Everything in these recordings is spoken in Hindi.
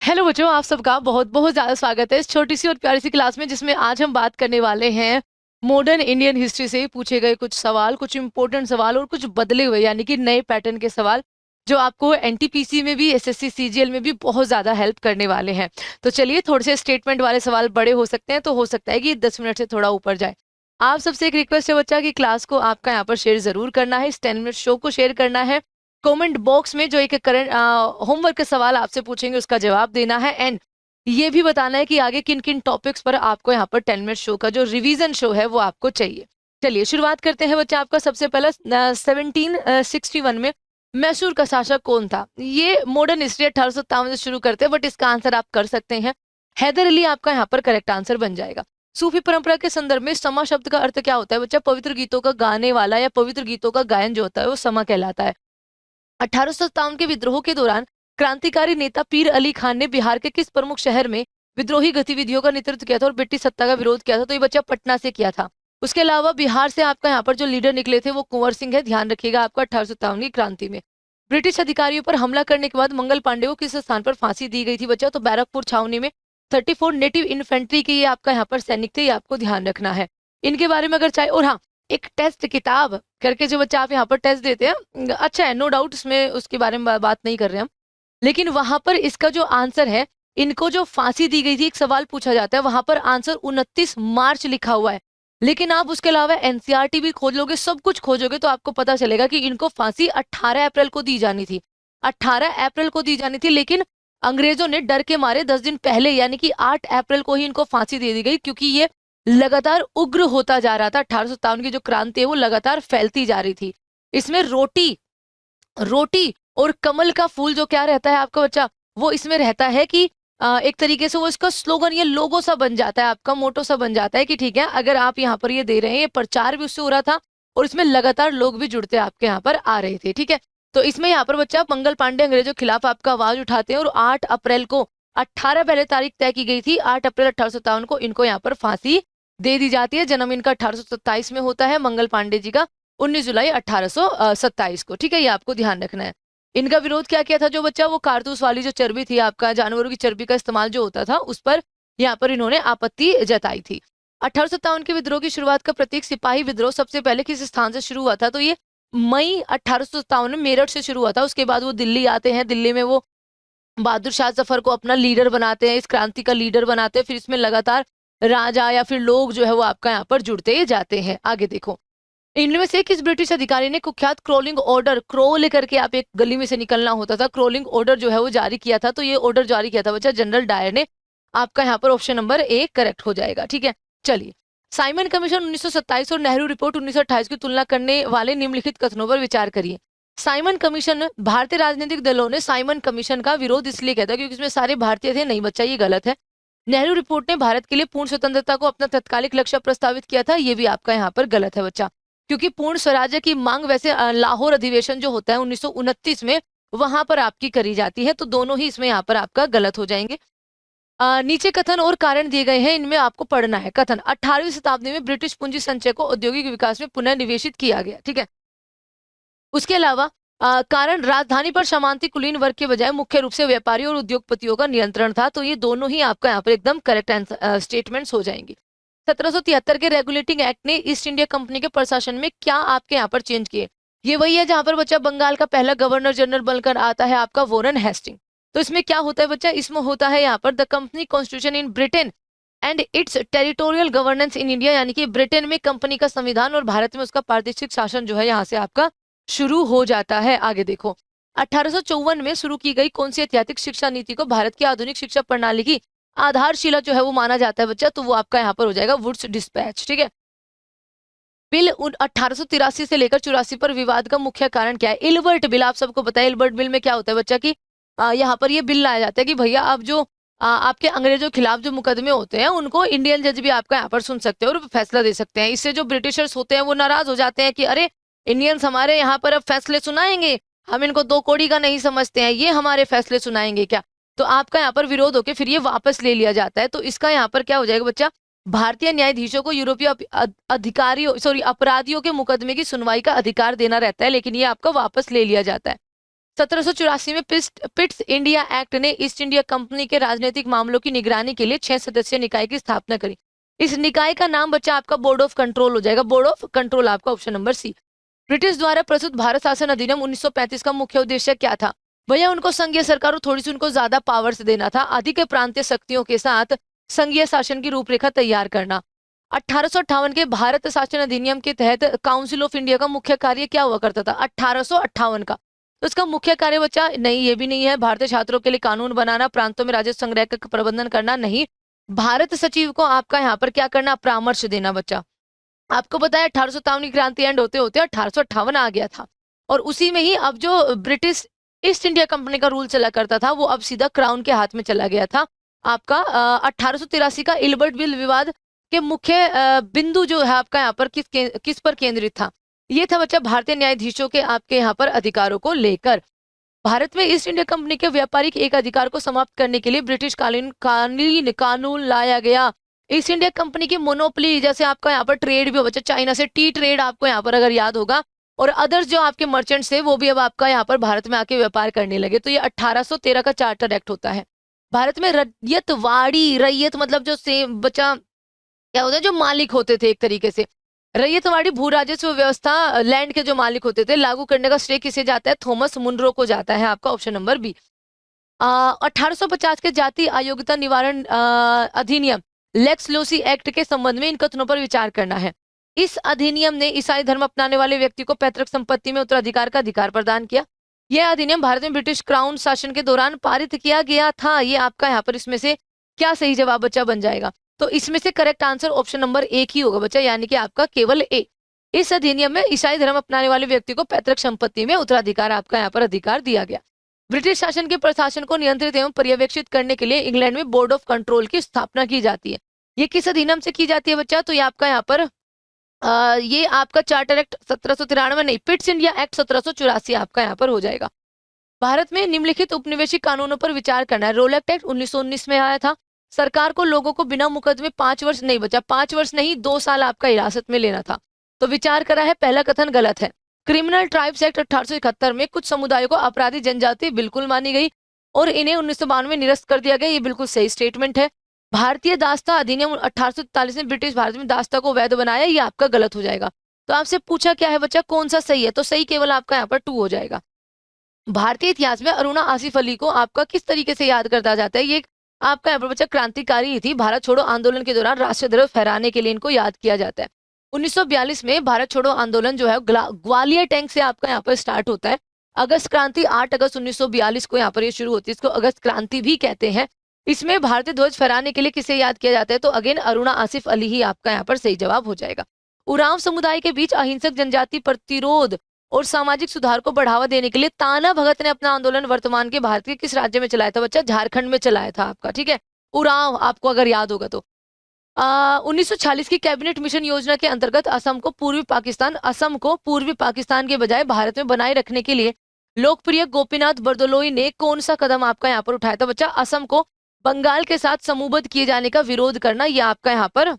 हेलो बच्चों, आप सबका बहुत बहुत ज़्यादा स्वागत है इस छोटी सी और प्यारी सी क्लास में, जिसमें आज हम बात करने वाले हैं मॉडर्न इंडियन हिस्ट्री से पूछे गए कुछ सवाल, कुछ इंपॉर्टेंट सवाल और कुछ बदले हुए यानी कि नए पैटर्न के सवाल, जो आपको एनटीपीसी में भी, एसएससी सीजीएल में भी बहुत ज़्यादा हेल्प करने वाले हैं। तो चलिए, थोड़े से स्टेटमेंट वाले सवाल बड़े हो सकते हैं, तो हो सकता है कि 10 मिनट से थोड़ा ऊपर जाए। आप सबसे एक रिक्वेस्ट है बच्चा कि क्लास को आपका यहाँ पर शेयर जरूर करना है, इस 10 मिनट शो को शेयर करना है। कमेंट बॉक्स में जो एक करंट होमवर्क का सवाल आपसे पूछेंगे उसका जवाब देना है, एंड ये भी बताना है कि आगे किन किन टॉपिक्स पर आपको यहाँ पर 10 मिनट शो का जो रिवीजन शो है वो आपको चाहिए। चलिए शुरुआत करते हैं बच्चा। आपका सबसे पहला 1761 में मैसूर का शासक कौन था? ये मॉडर्न हिस्ट्री 1857 से शुरू करते हैं, बट इसका आंसर आप कर सकते हैं हैदर अली, आपका यहाँ पर करेक्ट आंसर बन जाएगा। सूफी परंपरा के संदर्भ में समा शब्द का अर्थ क्या होता है बच्चा? पवित्र गीतों का गाने वाला या पवित्र गीतों का गायन जो होता है वो समा कहलाता है। 1857 के विद्रोह के दौरान क्रांतिकारी नेता पीर अली खान ने बिहार के किस प्रमुख शहर में विद्रोही गतिविधियों का नेतृत्व किया था और ब्रिटिश सत्ता का विरोध किया था? तो ये बच्चा पटना से किया था। उसके अलावा बिहार से आपका यहाँ पर जो लीडर निकले थे वो कुंवर सिंह है, ध्यान रखिएगा आपका 1857 की क्रांति में। ब्रिटिश अधिकारियों पर हमला करने के बाद मंगल पांडे को किस स्थान पर फांसी दी गई थी बच्चा? तो बैरकपुर छावनी में। 34 नेटिव इन्फेंट्री के ये आपका यहाँ पर सैनिक थे, ये आपको ध्यान रखना है। इनके बारे में अगर चाहे, और हाँ, एक टेस्ट किताब करके जो बच्चा आप यहाँ पर टेस्ट देते हैं, अच्छा है, नो डाउट, इसमें उसके बारे में बात नहीं कर रहे हम, लेकिन वहां पर इसका जो आंसर है, इनको जो फांसी दी गई थी, एक सवाल पूछा जाता है, वहां पर आंसर 29 मार्च लिखा हुआ है, लेकिन आप उसके अलावा एनसीईआरटी भी खोज लोगे, सब कुछ खोजोगे, तो आपको पता चलेगा कि इनको फांसी 18 अप्रैल को दी जानी थी। 18 अप्रैल को दी जानी थी, लेकिन अंग्रेजों ने डर के मारे 10 दिन पहले यानी कि 8 अप्रैल को ही इनको फांसी दे दी गई, क्योंकि ये लगातार उग्र होता जा रहा था। 1857 की जो क्रांति है वो लगातार फैलती जा रही थी। इसमें रोटी रोटी और कमल का फूल जो क्या रहता है आपका बच्चा, वो इसमें रहता है कि एक तरीके से वो इसका स्लोगन, ये लोगो सा बन जाता है, आपका मोटो सा बन जाता है कि ठीक है, अगर आप यहाँ पर ये दे रहे हैं, ये प्रचार भी उससे हो रहा था और इसमें लगातार लोग भी जुड़ते आपके यहाँ पर आ रहे थे। ठीक है, तो इसमें यहाँ पर बच्चा मंगल पांडे अंग्रेजों के खिलाफ आपका आवाज उठाते हैं और 8 अप्रैल को, 18 पहले तारीख तय की गई थी, 8 अप्रैल 1857 को इनको यहाँ पर फांसी दे दी जाती है। जन्म इनका 1827 में होता है, मंगल पांडे जी का 19 जुलाई 1827 को। ठीक है, ये आपको ध्यान रखना है। इनका विरोध क्या किया था जो बच्चा? वो कारतूस वाली जो चर्बी थी, आपका जानवरों की चर्बी का इस्तेमाल जो होता था, उस पर यहाँ पर इन्होंने आपत्ति जताई थी। 1857 के विद्रोह की शुरुआत का प्रतीक सिपाही विद्रोह सबसे पहले किस स्थान से शुरू हुआ था? तो ये मई 1857 में मेरठ से शुरू हुआ था। उसके बाद वो दिल्ली आते हैं, दिल्ली में वो बहादुर शाह जफर को अपना लीडर बनाते हैं, इस क्रांति का लीडर बनाते हैं, फिर इसमें लगातार राजा या फिर लोग जो है वो आपका यहाँ पर जुड़ते जाते हैं। आगे देखो, इनमें से किस ब्रिटिश अधिकारी ने कुख्यात क्रोलिंग ऑर्डर, क्रो लेकर के आप एक गली में से निकलना होता था, क्रोलिंग ऑर्डर जो है वो जारी किया था? तो ये ऑर्डर जारी किया था बच्चा जनरल डायर ने। आपका यहाँ पर ऑप्शन नंबर ए करेक्ट हो जाएगा। ठीक है, चलिए, साइमन कमीशन 1927 और नेहरू रिपोर्ट 1928 की तुलना करने वाले निम्नलिखित कथनों पर विचार करिए। साइमन कमीशन, भारतीय राजनीतिक दलों ने साइमन कमीशन का विरोध इसलिए किया था क्योंकि इसमें सारे भारतीय थे। नहीं बच्चा, ये गलत है। नेहरू रिपोर्ट ने भारत के लिए पूर्ण स्वतंत्रता को अपना तत्कालिक लक्ष्य प्रस्तावित किया था। ये भी आपका यहाँ पर गलत है बच्चा, क्योंकि पूर्ण स्वराज्य की मांग वैसे लाहौर अधिवेशन जो होता है 1929 में, वहां पर आपकी करी जाती है। तो दोनों ही इसमें यहाँ पर आपका गलत हो जाएंगे। नीचे कथन और कारण दिए गए हैं, इनमें आपको पढ़ना है। कथन, 18वीं शताब्दी में ब्रिटिश पूंजी संचय को औद्योगिक विकास में पुनः निवेशित किया गया। ठीक है, उसके अलावा कारण, राजधानी पर सामंती कुलीन वर्ग के बजाय मुख्य रूप से व्यापारियों और उद्योगपतियों का नियंत्रण था। तो ये दोनों ही आपका यहाँ पर एकदम करेक्ट स्टेटमेंट्स हो जाएंगे। 1773 के रेगुलेटिंग एक्ट ने ईस्ट इंडिया कंपनी के प्रशासन में क्या आपके यहाँ पर चेंज किए? ये वही है जहां पर बच्चा बंगाल का पहला गवर्नर जनरल बनकर आता है आपका वॉरेन हेस्टिंग। तो इसमें क्या होता है बच्चा? इसमें होता है यहाँ पर the company constitution in Britain and it's territorial governance in India, यानी कि ब्रिटेन में कंपनी का संविधान और भारत में उसका प्रादेशिक शासन जो है यहाँ से आपका शुरू हो जाता है। आगे देखो, 1854 में शुरू की गई कौन सी ऐतिहासिक शिक्षा नीति को भारत की आधुनिक शिक्षा प्रणाली की आधारशिला जो है वो माना जाता है बच्चा? तो वो आपका यहाँ पर हो जाएगा वुड्स डिस्पैच। ठीक है, बिल 1883 से लेकर 84 पर विवाद का मुख्य कारण क्या है? इल्बर्ट बिल, आप सबको पता है इल्बर्ट बिल में क्या होता है बच्चा कि यहाँ पर ये बिल लाया जाता है कि भैया आप जो आपके अंग्रेजों के खिलाफ जो मुकदमे होते हैं उनको इंडियन जज भी आपका यहाँ पर सुन सकते हैं और फैसला दे सकते हैं। इससे जो ब्रिटिशर्स होते हैं वो नाराज हो जाते हैं कि अरे, इंडियंस हमारे यहाँ पर अब फैसले सुनाएंगे, हम इनको दो कौड़ी का नहीं समझते हैं, ये हमारे फैसले सुनाएंगे क्या? तो आपका यहाँ पर विरोध होकर फिर ये वापस ले लिया जाता है। तो इसका यहाँ पर क्या हो जाएगा बच्चा? भारतीय न्यायाधीशों को यूरोपीय अधिकारियों, सॉरी, अपराधियों के मुकदमे की सुनवाई का अधिकार देना रहता है, लेकिन ये आपका वापस ले लिया जाता है। 1784 में पिट्स इंडिया एक्ट ने ईस्ट इंडिया कंपनी के राजनीतिक मामलों की निगरानी के लिए 6 सदस्यीय निकाय की स्थापना करी। इस निकाय का नाम बच्चा आपका बोर्ड ऑफ कंट्रोल हो जाएगा, बोर्ड ऑफ कंट्रोल आपका ऑप्शन नंबर सी। ब्रिटिश द्वारा प्रस्तुत भारत शासन अधिनियम 1935 का मुख्य उद्देश्य क्या था? भैया उनको संघीय सरकार को थोड़ी सी उनको ज्यादा पावर्स देना था, अधिक प्रांतीय शक्तियों के साथ संघीय शासन की रूपरेखा तैयार करना। 1858 के भारत शासन अधिनियम के तहत काउंसिल ऑफ इंडिया का मुख्य कार्य क्या हुआ करता था? 1858 का। तो इसका मुख्य कार्य बच्चा नहीं, ये भी नहीं है। भारतीय छात्रों के लिए कानून बनाना, प्रांतों में राजस्व संग्रह का प्रबंधन करना, नहीं। भारत सचिव को आपका यहाँ पर क्या करना? परामर्श देना बच्चा। आपको पता है 1857 की क्रांति एंड होते होते 1858 आ गया था, और उसी में ही अब जो ब्रिटिश ईस्ट इंडिया कंपनी का रूल चला करता था वो अब सीधा क्राउन के हाथ में चला गया था। आपका 1883 का इल्बर्ट बिल विवाद के मुख्य बिंदु जो है आपका यहाँ पर किस पर केंद्रित था? ये था बच्चा भारतीय न्यायाधीशों के आपके यहाँ पर अधिकारों को लेकर। भारत में ईस्ट इंडिया कंपनी के व्यापारिक एक अधिकार को समाप्त करने के लिए ब्रिटिश कानून लाया गया। ईस्ट इंडिया कंपनी की मोनोपोली, जैसे आपका यहाँ पर ट्रेड भी हो बच्चा, चाइना से टी ट्रेड आपको यहाँ पर अगर याद होगा, और अदर्स जो आपके मर्चेंट्स थे वो भी अब आपका यहाँ पर भारत में आके व्यापार करने लगे। तो ये 1813 का चार्टर एक्ट होता है। भारत में रैयतवाड़ी, रैयत मतलब जो सेम बच्चा क्या होता है, जो मालिक होते थे एक तरीके से, रैयतवाड़ी भू राजस्व व्यवस्था लैंड के जो मालिक होते थे, लागू करने का श्रेय किसे जाता है? थॉमस मुनरो को जाता है, आपका ऑप्शन नंबर बी। 1850 के जातीय अयोग्यता निवारण अधिनियम लेक्स लूसी एक्ट के संबंध में इन कथनों पर विचार करना है। इस अधिनियम ने ईसाई धर्म अपनाने वाले व्यक्ति को पैतृक संपत्ति में उत्तराधिकार का अधिकार प्रदान किया। यह अधिनियम भारत में ब्रिटिश क्राउन शासन के दौरान पारित किया गया था। ये आपका यहाँ पर इसमें से क्या सही जवाब बच्चा बन जाएगा? तो इसमें से करेक्ट आंसर ऑप्शन नंबर एक ही होगा बच्चा, यानी कि आपका केवल ए। इस अधिनियम में ईसाई धर्म अपनाने वाले व्यक्ति को पैतृक संपत्ति में उत्तराधिकार आपका यहाँ पर अधिकार दिया गया। ब्रिटिश शासन के प्रशासन को नियंत्रित एवं पर्यवेक्षित करने के लिए इंग्लैंड में बोर्ड ऑफ कंट्रोल की स्थापना की जाती है। ये किस अधिनियम से की जाती है बच्चा? तो ये आपका यहाँ पर ये आपका चार्टर एक्ट 1793 नहीं, पिट्स इंडिया एक्ट 1784 आपका यहाँ पर हो जाएगा। भारत में निम्नलिखित उपनिवेशिक कानूनों पर विचार करना है। रोलेक्ट एक्ट 1919 में आया था। सरकार को लोगों को बिना मुकदमे 5 वर्ष नहीं बचा, 5 वर्ष नहीं 2 साल आपका हिरासत में लेना था। तो विचार करा है, पहला कथन गलत है। क्रिमिनल ट्राइब्स एक्ट 1871 में कुछ समुदायों को अपराधी जनजाति बिल्कुल मानी गई और इन्हें 1992 में निरस्त कर दिया गया, ये बिल्कुल सही स्टेटमेंट है। भारतीय दास्ता अधिनियम 1843 में ब्रिटिश भारत में दास्ता को वैध बनाया, ये आपका गलत हो जाएगा। तो आपसे पूछा क्या है बच्चा, कौन सा सही है? तो सही केवल आपका यहाँ पर 2 हो जाएगा। भारतीय इतिहास में अरुणा आसिफ अली को आपका किस तरीके से याद करता जाता है? ये आपका यहाँ पर बच्चा क्रांतिकारी ही थी। भारत छोड़ो आंदोलन के दौरान राष्ट्रीय ध्वज फहराने के लिए इनको याद किया जाता है। 1942 में भारत छोड़ो आंदोलन जो है ग्वालियर टैंक से आपका यहाँ पर स्टार्ट होता है। अगस्त क्रांति 8 अगस्त 1942 को यहाँ पर ये शुरू होती है, इसको अगस्त क्रांति भी कहते हैं। इसमें भारतीय ध्वज फहराने के लिए किसे याद किया जाता है? तो अगेन अरुणा आसिफ अली ही आपका यहाँ पर सही जवाब हो जाएगा। उरांव समुदाय के बीच अहिंसक जनजाति प्रतिरोध और सामाजिक सुधार को बढ़ावा देने के लिए ताना भगत ने अपना आंदोलन वर्तमान के भारत के किस राज्य में चलाया था बच्चा? झारखंड में चलाया था आपका, ठीक है। उरांव आपको अगर याद होगा तो 1946 की कैबिनेट मिशन योजना के अंतर्गत असम को पूर्वी पाकिस्तान के बजाय भारत में बनाए रखने के लिए लोकप्रिय गोपीनाथ बरदोलोई ने कौन सा कदम आपका यहाँ पर उठाया था बच्चा? असम को बंगाल के साथ समूहबद्ध किए जाने का विरोध करना, यह आपका यहाँ पर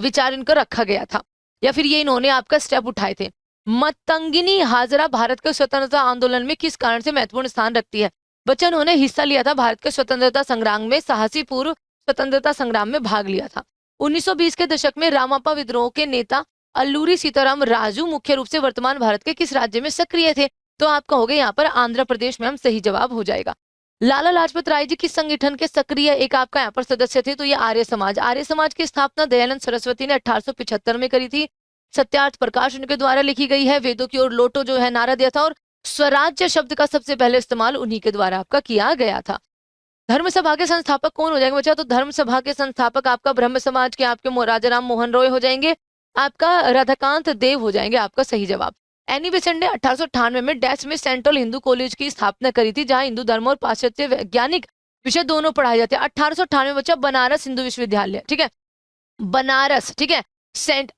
विचार इनको रखा गया था, या फिर ये इन्होंने आपका स्टेप उठाए थे। मतंगिनी हाजरा भारत के स्वतंत्रता आंदोलन में किस कारण से महत्वपूर्ण स्थान रखती है बच्चा? उन्होंने हिस्सा लिया था भारत के स्वतंत्रता संग्राम में, साहसी पूर्व स्वतंत्रता संग्राम में भाग लिया था। 1920 के दशक में रामापा विद्रोह के नेता अल्लूरी सीताराम राजू मुख्य रूप से वर्तमान भारत के किस राज्य में सक्रिय थे? तो आपका हो गया यहाँ पर आंध्र प्रदेश में, हम सही जवाब हो जाएगा। लाला लाजपत राय जी किस संगठन के सक्रिय एक आपका यहाँ पर सदस्य थे? तो ये आर्य समाज। आर्य समाज की स्थापना दयानंद सरस्वती ने 1875 में करी थी। सत्यार्थ प्रकाश उनके द्वारा लिखी गई है। वेदों की ओर लौटो जो है नारा दिया था, और स्वराज्य शब्द का सबसे पहले इस्तेमाल उन्हीं के द्वारा आपका किया गया था। धर्म सभा के संस्थापक कौन हो जाएंगे बच्चा? तो धर्म सभा के संस्थापक आपका ब्रह्म समाज के आपके राजा राम मोहन रॉय हो जाएंगे, आपका राधाकांत देव हो जाएंगे, आपका सही जवाब। एनी बेसेंट ने 1898 में डैश में सेंट्रल हिंदू कॉलेज की स्थापना करी थी, जहां हिंदू धर्म और पाश्चात्य वैज्ञानिक विषय दोनों पढ़ाए जाते हैं। 1898 बच्चा बनारस हिंदू विश्वविद्यालय, ठीक है, बनारस, ठीक है।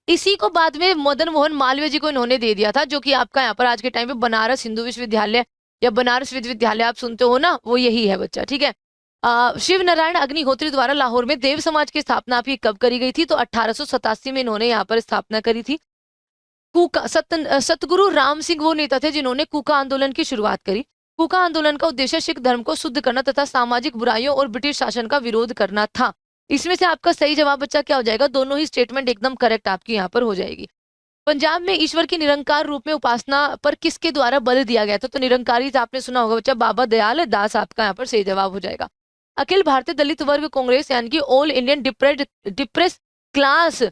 इसी को बाद में मदन मोहन मालवीय जी को इन्होंने दे दिया था, जो कि आपका यहाँ पर आज के टाइम पे बनारस हिंदू विश्वविद्यालय या बनारस विश्वविद्यालय आप सुनते हो ना, वो यही है बच्चा, ठीक है। शिव नारायण अग्निहोत्री द्वारा लाहौर में देव समाज की स्थापना भी कब करी गई थी? तो 1887 में इन्होंने यहाँ पर स्थापना करी थी। कूका सतगुरु राम सिंह वो नेता थे जिन्होंने कूका आंदोलन की शुरुआत करी। कूका आंदोलन का उद्देश्य सिख धर्म को शुद्ध करना तथा सामाजिक बुराइयों और ब्रिटिश शासन का विरोध करना था। इसमें से आपका सही जवाब बच्चा क्या हो जाएगा? दोनों ही स्टेटमेंट एकदम करेक्ट आपकी यहाँ पर हो जाएगी। पंजाब में ईश्वर की निरंकार रूप में उपासना पर किसके द्वारा बल दिया गया था? तो निरंकारी आपने सुना होगा बच्चा, बाबा दयाल दास आपका यहाँ पर सही जवाब हो जाएगा। अखिल भारतीय दलित वर्ग कांग्रेस यानी कि all Indian depress class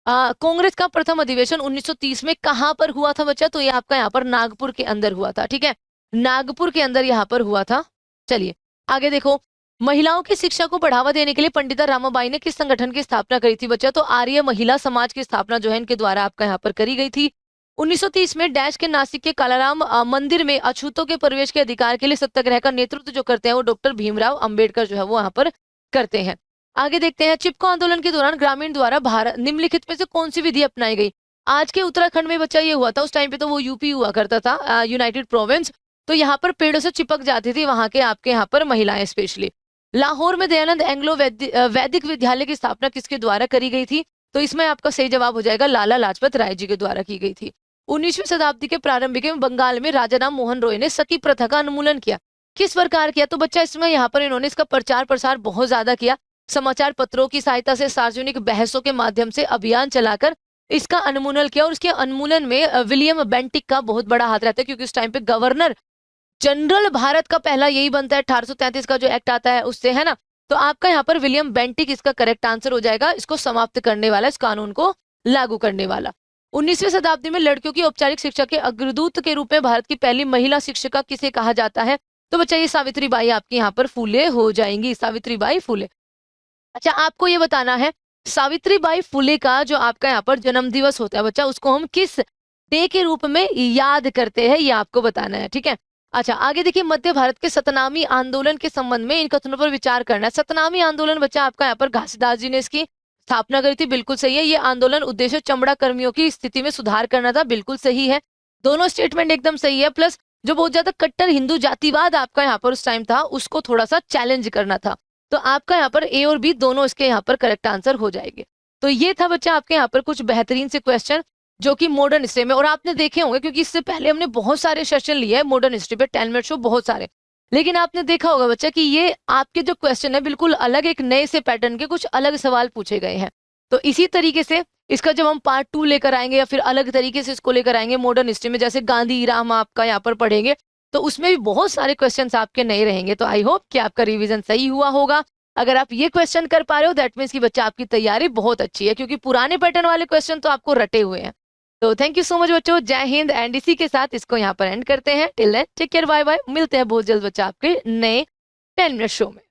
Congress का प्रथम अधिवेशन 1930 में कहां पर हुआ था बच्चा? तो ये आपका यहाँ पर नागपुर के अंदर हुआ था। ठीक है, नागपुर के अंदर यहाँ पर हुआ था। चलिए आगे देखो, महिलाओं की शिक्षा को बढ़ावा देने के लिए पंडिता रामाबाई ने किस संगठन की स्थापना करी थी बच्चा? तो आर्य महिला समाज की स्थापना जो है इनके द्वारा आपका यहाँ पर करी गई थी। 1930 में डैश के नासिक के कालाराम मंदिर में अछूतों के प्रवेश के अधिकार के लिए सत्याग्रह का नेतृत्व जो करते हैं वो डॉक्टर भीमराव अंबेडकर जो है वो यहाँ पर करते हैं। आगे देखते हैं, चिपको आंदोलन के दौरान ग्रामीण द्वारा भारत निम्नलिखित में से कौन सी विधि अपनाई गई? आज के उत्तराखंड में बच्चा ये हुआ था, उस टाइम पे तो वो यूपी हुआ करता था, यूनाइटेड प्रोविंस। तो यहाँ पर पेड़ों से चिपक जाती थी वहां के आपके यहाँ पर महिलाएं स्पेशली। लाहौर में दयानंद एंग्लो वैदिक विद्यालय की स्थापना किसके द्वारा करी गई थी? तो इसमें आपका सही जवाब हो जाएगा लाला लाजपत राय जी के द्वारा की गई थी। 19वीं शताब्दी के प्रारंभिक में बंगाल में राजा राम मोहन रॉय ने सती प्रथा का उन्मूलन किया। किस प्रकार किया? तो बच्चा इसमें यहाँ पर इन्होंने इसका प्रचार प्रसार बहुत ज्यादा किया, समाचार पत्रों की सहायता से, सार्वजनिक बहसों के माध्यम से अभियान चलाकर इसका उन्मूलन किया। और इसके उन्मूलन में विलियम बेंटिक का बहुत बड़ा हाथ रहता है, क्योंकि उस टाइम पे गवर्नर जनरल भारत का पहला यही बनता है, 1833 का जो एक्ट आता है उससे, है ना। तो आपका यहाँ पर विलियम बेंटिक इसका करेक्ट आंसर हो जाएगा, इसको समाप्त करने वाला, इस कानून को लागू करने वाला। 19वीं शताब्दी में लड़कियों की औपचारिक शिक्षा के अग्रदूत के रूप में भारत की पहली महिला शिक्षिका किसे कहा जाता है? तो बच्चा ये सावित्री बाई आपकी यहाँ पर फूले हो जाएंगी, सावित्री बाई फूले। अच्छा, आपको ये बताना है सावित्री बाई फुले का जो आपका यहाँ पर जन्म दिवस होता है बच्चा, उसको हम किस डे के रूप में याद करते हैं, ये आपको बताना है। ठीक है, अच्छा आगे देखिए, मध्य भारत के सतनामी आंदोलन के संबंध में इन कथनों पर विचार करना है। सतनामी आंदोलन बच्चा आपका यहाँ पर घासीदास जी ने इसकी स्थापना करी थी, बिल्कुल सही है। ये आंदोलन उद्देश्य चमड़ा कर्मियों की स्थिति में सुधार करना था, बिल्कुल सही है। दोनों स्टेटमेंट एकदम सही है। प्लस जो बहुत ज्यादा कट्टर हिंदू जातिवाद आपका यहाँ पर उस टाइम था, उसको थोड़ा सा चैलेंज करना था। तो आपका यहाँ पर ए और बी दोनों इसके यहाँ पर करेक्ट आंसर हो जाएंगे। तो ये था बच्चा आपके यहाँ पर कुछ बेहतरीन से क्वेश्चन जो कि मॉडर्न हिस्ट्री में, और आपने देखे होंगे क्योंकि इससे पहले हमने बहुत सारे सेशन लिए हैं मॉडर्न हिस्ट्री पे, 10 मिनट शो बहुत सारे, लेकिन आपने देखा होगा बच्चा कि ये आपके जो क्वेश्चन है बिल्कुल अलग, एक नए से पैटर्न के कुछ अलग सवाल पूछे गए हैं। तो इसी तरीके से इसका जब हम पार्ट 2 लेकर आएंगे या फिर अलग तरीके से इसको लेकर आएंगे मॉडर्न हिस्ट्री में, जैसे गांधी ईरा हम आपका यहाँ पर पढ़ेंगे, तो उसमें भी बहुत सारे क्वेश्चंस आपके नए रहेंगे। तो आई होप कि आपका रिवीजन सही हुआ होगा। अगर आप ये क्वेश्चन कर पा रहे हो दैट मीन्स कि बच्चा आपकी तैयारी बहुत अच्छी है, क्योंकि पुराने पैटर्न वाले क्वेश्चन तो आपको रटे हुए हैं। तो थैंक यू सो मच बच्चों, जय हिंद। एंड इसी के साथ इसको यहाँ पर एंड करते हैं। Till then take care, bye bye. मिलते हैं बहुत जल्द बच्चा आपके नए 10 मिनट शो में।